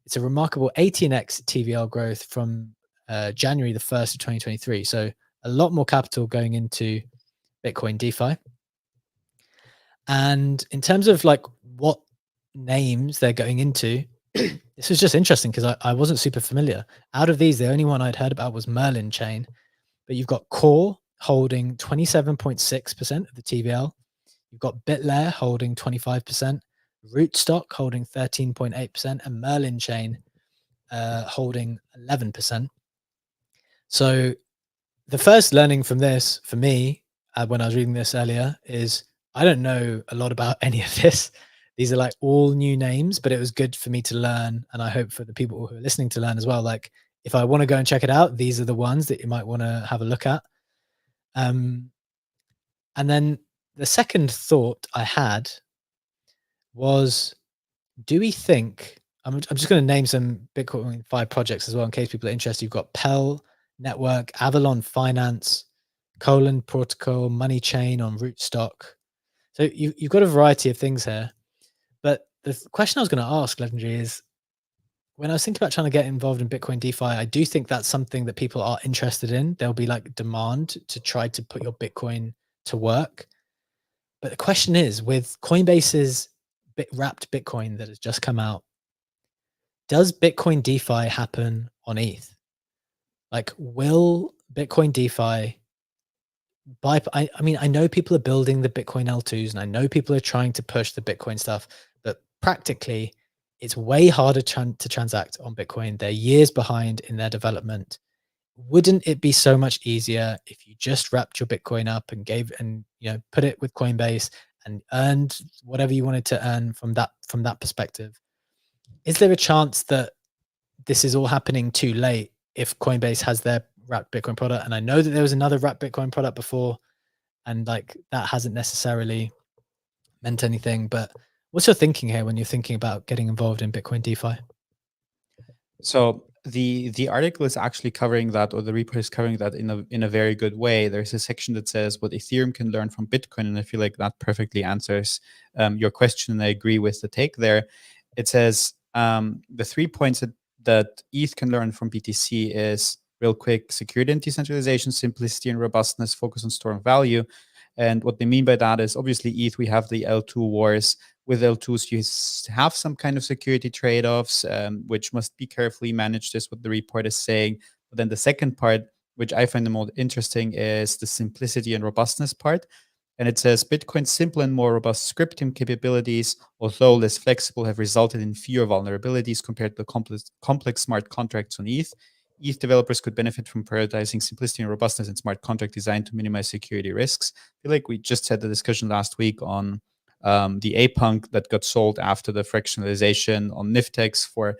It's a remarkable 18x TVL growth from January the 1st of 2023. So a lot more capital going into Bitcoin DeFi. And in terms of like what names they're going into, this was just interesting because I wasn't super familiar. Out of these, the only one I'd heard about was Merlin Chain, but you've got Core holding 27.6% of the TVL. You've got BitLayer holding 25%, Rootstock holding 13.8%, and Merlin Chain holding 11%. So the first learning from this for me, when I was reading this earlier, is I don't know a lot about any of this. These are like all new names, but it was good for me to learn. And I hope for the people who are listening to learn as well. Like if I want to go and check it out, these are the ones that you might want to have a look at. And then the second thought I had was, do we think, I'm just going to name some Bitcoin DeFi projects as well in case people are interested. You've got Pell Network, Avalon Finance, Colon Protocol, Money Chain on Rootstock. So you've got a variety of things here. But the question I was going to ask, Legendary, is when I was thinking about trying to get involved in Bitcoin DeFi, I do think that's something that people are interested in. There'll be like demand to try to put your Bitcoin to work. But the question is, with Coinbase's wrapped Bitcoin that has just come out, does Bitcoin DeFi happen on ETH? Like, will Bitcoin DeFi I mean, I know people are building the Bitcoin L2s and I know people are trying to push the Bitcoin stuff, but practically it's way harder to transact on Bitcoin. They're years behind in their development. Wouldn't it be so much easier if you just wrapped your Bitcoin up and put it with Coinbase and earned whatever you wanted to earn from that perspective? Is there a chance that this is all happening too late if Coinbase has their wrapped Bitcoin product? And I know that there was another wrapped Bitcoin product before, and like that hasn't necessarily meant anything. But what's your thinking here when you're thinking about getting involved in Bitcoin DeFi? So the article is actually covering that, or the report is covering that in a very good way. There's a section that says what Ethereum can learn from Bitcoin, and I feel like that perfectly answers your question. And I agree with the take there. It says the 3 points that ETH can learn from BTC is, real quick, security and decentralization, simplicity and robustness, focus on storing value. And what they mean by that is, obviously, ETH, we have the L2 wars. With L2s, you have some kind of security trade-offs, which must be carefully managed, is what the report is saying. But then the second part, which I find the most interesting, is the simplicity and robustness part. And it says, Bitcoin's simple and more robust scripting capabilities, although less flexible, have resulted in fewer vulnerabilities compared to complex smart contracts on ETH. ETH developers could benefit from prioritizing simplicity and robustness in smart contract design to minimize security risks. I feel like we just had the discussion last week on the APUNK that got sold after the fractionalization on Niftex for a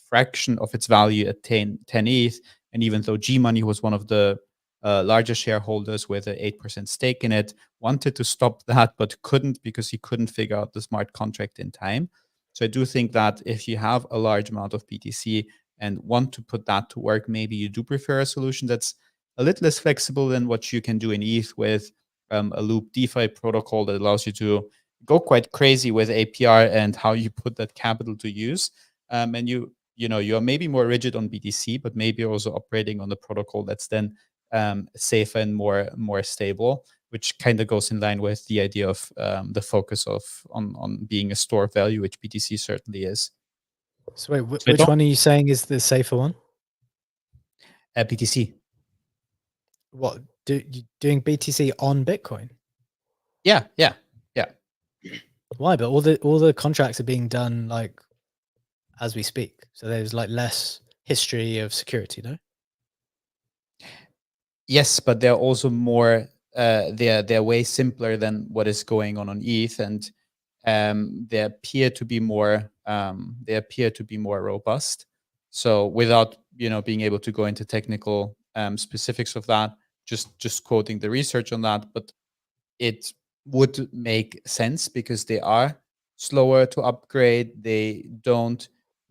fraction of its value at 10 ETH. And even though G-Money was one of the largest shareholders with an 8% stake in it, wanted to stop that, but couldn't because he couldn't figure out the smart contract in time. So I do think that if you have a large amount of BTC and want to put that to work, maybe you do prefer a solution that's a little less flexible than what you can do in ETH with a Loop DeFi protocol that allows you to go quite crazy with APR and how you put that capital to use. And you're maybe more rigid on BTC, but maybe also operating on the protocol that's then safer and more stable, which kind of goes in line with the idea of the focus on being a store of value, which BTC certainly is. So wait, which one are you saying is the safer one? BTC. What, doing BTC on Bitcoin? Yeah. Why? But all the contracts are being done like as we speak, so there's like less history of security, no? Yes, but they're also more. They're way simpler than what is going on ETH, and they appear to be more. They appear to be more robust. So without being able to go into technical specifics of that, just quoting the research on that, but it would make sense because they are slower to upgrade. They don't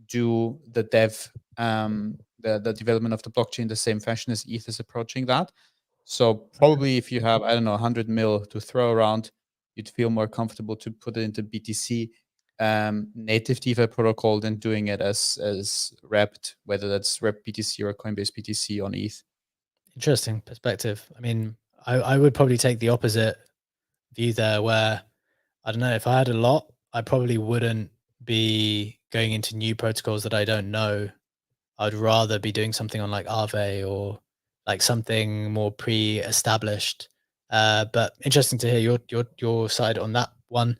do the the development of the blockchain the same fashion as ETH is approaching that. So probably if you have, I don't know, 100 mil to throw around, you'd feel more comfortable to put it into BTC native DeFi protocol than doing it as wrapped, whether that's wrapped BTC or Coinbase BTC on ETH. Interesting perspective. I mean, I would probably take the opposite view there, where I don't know, if I had a lot, I probably wouldn't be going into new protocols that I don't know, I'd rather be doing something on like Aave or like something more pre-established. But interesting to hear your side on that one.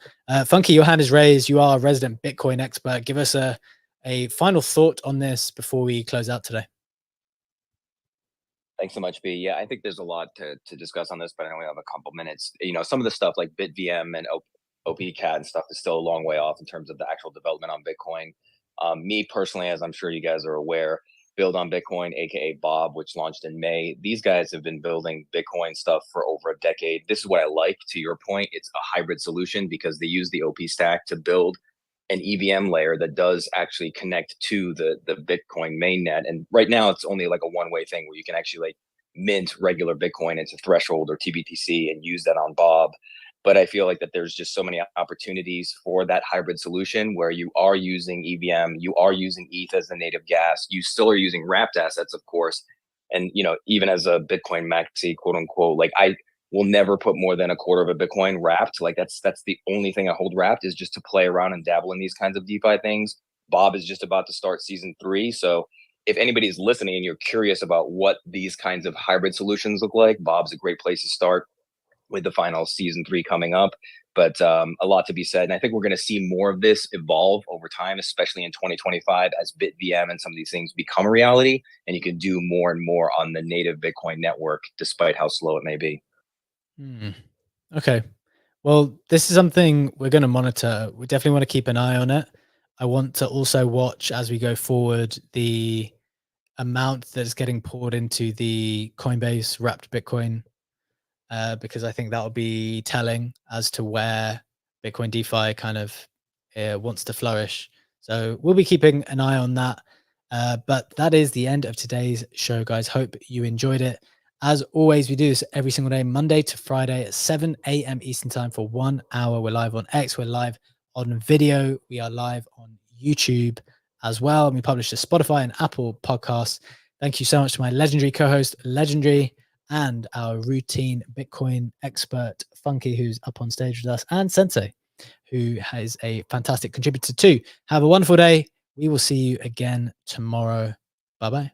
Funky, your hand is raised. You are a resident Bitcoin expert. Give us a final thought on this before we close out today. Thanks so much, B. Yeah, I think there's a lot to discuss on this, but I only have a couple minutes. You know, some of the stuff like BitVM and OPCAT and stuff is still a long way off in terms of the actual development on Bitcoin. Me personally, as I'm sure you guys are aware, Build on Bitcoin, aka Bob, which launched in May. These guys have been building Bitcoin stuff for over a decade. This is what I like. To your point, it's a hybrid solution because they use the OP stack to build an EVM layer that does actually connect to the Bitcoin mainnet. And right now it's only like a one-way thing where you can actually like mint regular Bitcoin into Threshold or TBTC and use that on Bob. But I feel like that there's just so many opportunities for that hybrid solution where you are using EVM, you are using ETH as the native gas, you still are using wrapped assets, of course. And, you know, even as a Bitcoin maxi, quote unquote, like I will never put more than a quarter of a Bitcoin wrapped. Like that's the only thing I hold wrapped, is just to play around and dabble in these kinds of DeFi things. Bob is just about to start season 3. So if anybody's listening and you're curious about what these kinds of hybrid solutions look like, Bob's a great place to start with the final season 3 coming up. But a lot to be said. And I think we're going to see more of this evolve over time, especially in 2025 as BitVM and some of these things become a reality. And you can do more and more on the native Bitcoin network, despite how slow it may be. Okay. Well, this is something we're going to monitor. We definitely want to keep an eye on it. I want to also watch as we go forward the amount that's getting poured into the Coinbase wrapped Bitcoin, because I think that will be telling as to where Bitcoin DeFi kind of wants to flourish. So we'll be keeping an eye on that. But that is the end of today's show, guys. Hope you enjoyed it. As always, we do this every single day, Monday to Friday at 7 a.m. Eastern time for 1 hour. We're live on X. We're live on video. We are live on YouTube as well. And we publish to Spotify and Apple podcasts. Thank you so much to my legendary co-host, Legendary, and our routine Bitcoin expert, Funky, who's up on stage with us, and Sensei, who is a fantastic contributor too. Have a wonderful day. We will see you again tomorrow. Bye-bye.